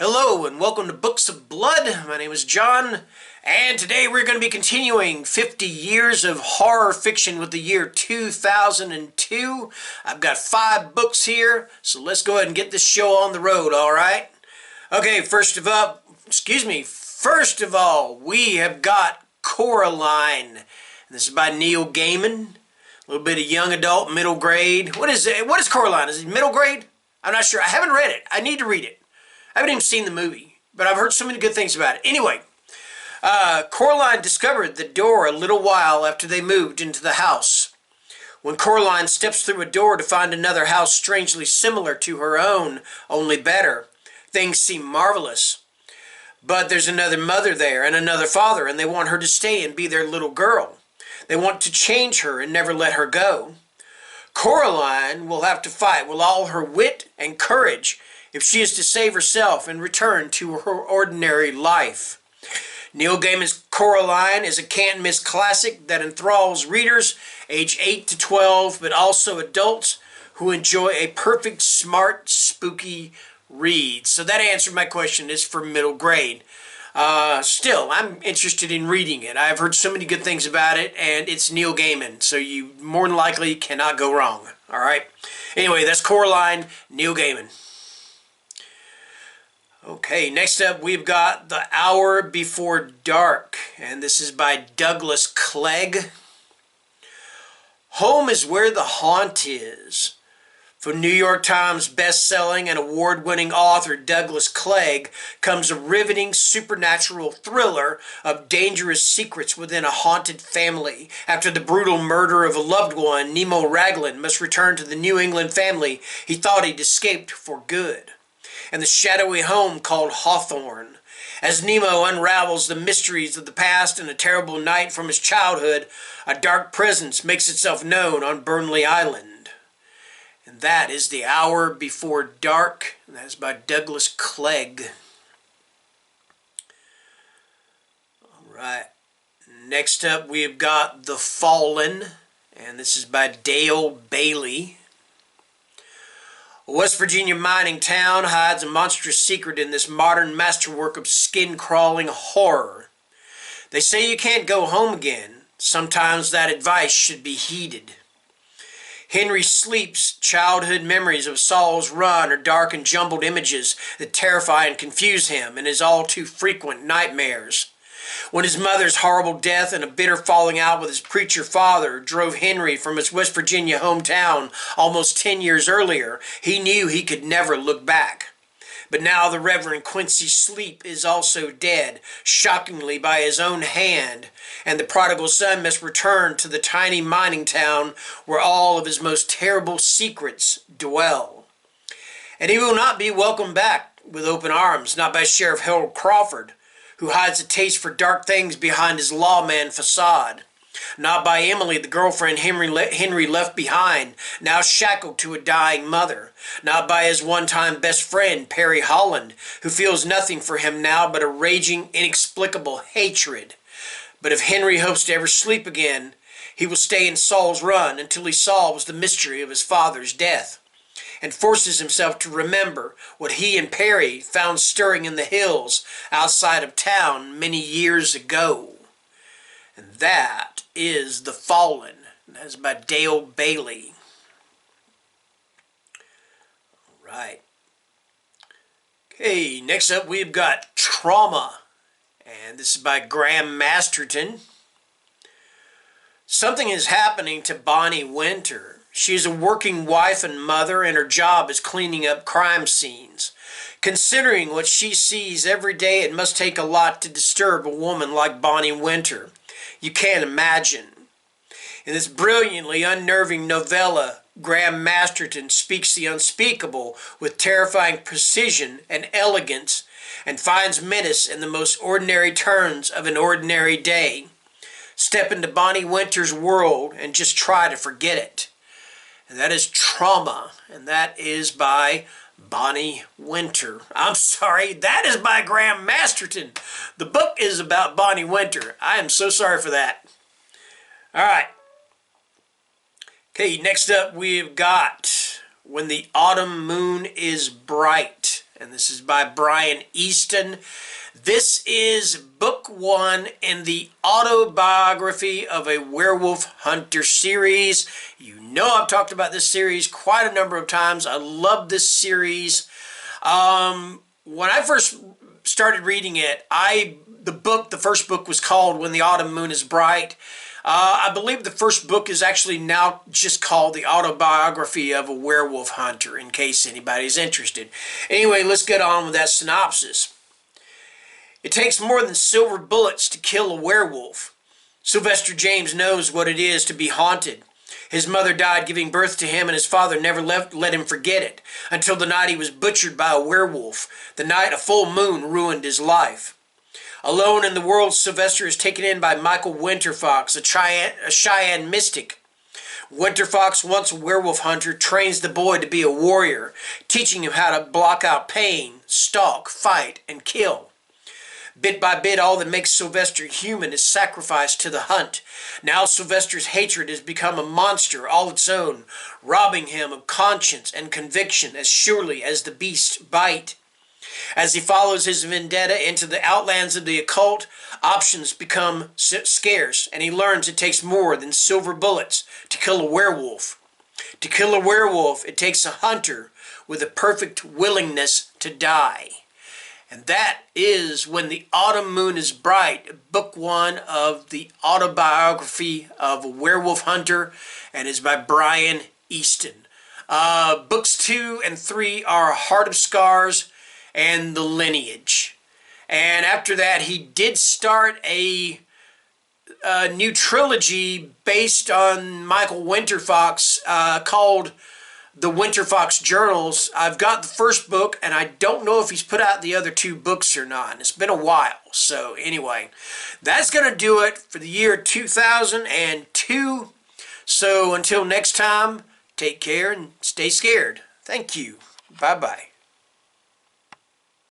Hello and welcome to Books of Blood. My name is John, and today we're going to be continuing 50 years of horror fiction with the year 2002. I've got 5 books here, so let's go ahead and get this show on the road, alright? Okay, first of all, we have got Coraline. This is by Neil Gaiman. A little bit of young adult, middle grade. What is it? What is Coraline? Is it middle grade? I'm not sure. I haven't read it. I need to read it. I haven't even seen the movie, but I've heard so many good things about it. Anyway, Coraline discovered the door a little while after they moved into the house. When Coraline steps through a door to find another house strangely similar to her own, only better, things seem marvelous. But there's another mother there and another father, and they want her to stay and be their little girl. They want to change her and never let her go. Coraline will have to fight with all her wit and courage if she is to save herself and return to her ordinary life. Neil Gaiman's Coraline is a can't-miss classic that enthralls readers age 8 to 12, but also adults who enjoy a perfect, smart, spooky read. So that answered my question. It's for middle grade. Still, I'm interested in reading it. I've heard so many good things about it, and it's Neil Gaiman, so you more than likely cannot go wrong. All right? Anyway, that's Coraline, Neil Gaiman. Okay, next up we've got The Hour Before Dark, and this is by Douglas Clegg. Home is where the haunt is. From New York Times best-selling and award-winning author Douglas Clegg comes a riveting supernatural thriller of dangerous secrets within a haunted family. After the brutal murder of a loved one, Nemo Raglan must return to the New England family he thought he'd escaped for good, and the shadowy home called Hawthorne. As Nemo unravels the mysteries of the past and a terrible night from his childhood, a dark presence makes itself known on Burnley Island. And that is The Hour Before Dark, and that is by Douglas Clegg. Alright, next up we've got The Fallen, and this is by Dale Bailey. A West Virginia mining town hides a monstrous secret in this modern masterwork of skin-crawling horror. They say you can't go home again. Sometimes that advice should be heeded. Henry Sleep's childhood memories of Saul's Run are dark and jumbled images that terrify and confuse him in his all-too-frequent nightmares. When his mother's horrible death and a bitter falling out with his preacher father drove Henry from his West Virginia hometown almost 10 years earlier, he knew he could never look back. But now the Reverend Quincy Sleep is also dead, shockingly by his own hand, and the prodigal son must return to the tiny mining town where all of his most terrible secrets dwell. And he will not be welcomed back with open arms, not by Sheriff Harold Crawford, who hides a taste for dark things behind his lawman facade. Not by Emily, the girlfriend Henry left behind, now shackled to a dying mother. Not by his one-time best friend, Perry Holland, who feels nothing for him now but a raging, inexplicable hatred. But if Henry hopes to ever sleep again, he will stay in Saul's Run until he solves the mystery of his father's death, and forces himself to remember what he and Perry found stirring in the hills outside of town many years ago. And that is The Fallen. That is by Dale Bailey. All right. Okay, next up we've got Trauma, and this is by Graham Masterton. Something is happening to Bonnie Winter. She is a working wife and mother, and her job is cleaning up crime scenes. Considering what she sees every day, it must take a lot to disturb a woman like Bonnie Winter. You can't imagine. In this brilliantly unnerving novella, Graham Masterton speaks the unspeakable with terrifying precision and elegance, and finds menace in the most ordinary turns of an ordinary day. Step into Bonnie Winter's world and just try to forget it. And that is Trauma, and that is by Bonnie Winter. I'm sorry, that is by Graham Masterton. The book is about Bonnie Winter. I am so sorry for that. All right. Okay, next up we've got When the Autumn Moon is Bright. And this is by Brian Easton. This is book 1 in the Autobiography of a Werewolf Hunter series. You know I've talked about this series quite a number of times. I love this series. When I first started reading it, the first book was called When the Autumn Moon is Bright. I believe the first book is actually now just called The Autobiography of a Werewolf Hunter, in case anybody's interested. Anyway, let's get on with that synopsis. It takes more than silver bullets to kill a werewolf. Sylvester James knows what it is to be haunted. His mother died giving birth to him, and his father never let him forget it, until the night he was butchered by a werewolf. The night a full moon ruined his life. Alone in the world, Sylvester is taken in by Michael Winterfox, a Cheyenne mystic. Winterfox, once a werewolf hunter, trains the boy to be a warrior, teaching him how to block out pain, stalk, fight, and kill. Bit by bit, all that makes Sylvester human is sacrificed to the hunt. Now Sylvester's hatred has become a monster all its own, robbing him of conscience and conviction as surely as the beast's bite. As he follows his vendetta into the outlands of the occult, options become scarce, and he learns it takes more than silver bullets to kill a werewolf. To kill a werewolf, it takes a hunter with a perfect willingness to die. And that is When the Autumn Moon is Bright, book 1 of the Autobiography of a Werewolf Hunter, and is by Brian Easton. Books 2 and 3 are Heart of Scars and The Lineage. And after that, he did start a new trilogy based on Michael Winterfox called The Winterfox Journals. I've got the first book, and I don't know if he's put out the other 2 books or not. And it's been a while. So anyway, that's going to do it for the year 2002. So until next time, take care and stay scared. Thank you. Bye-bye.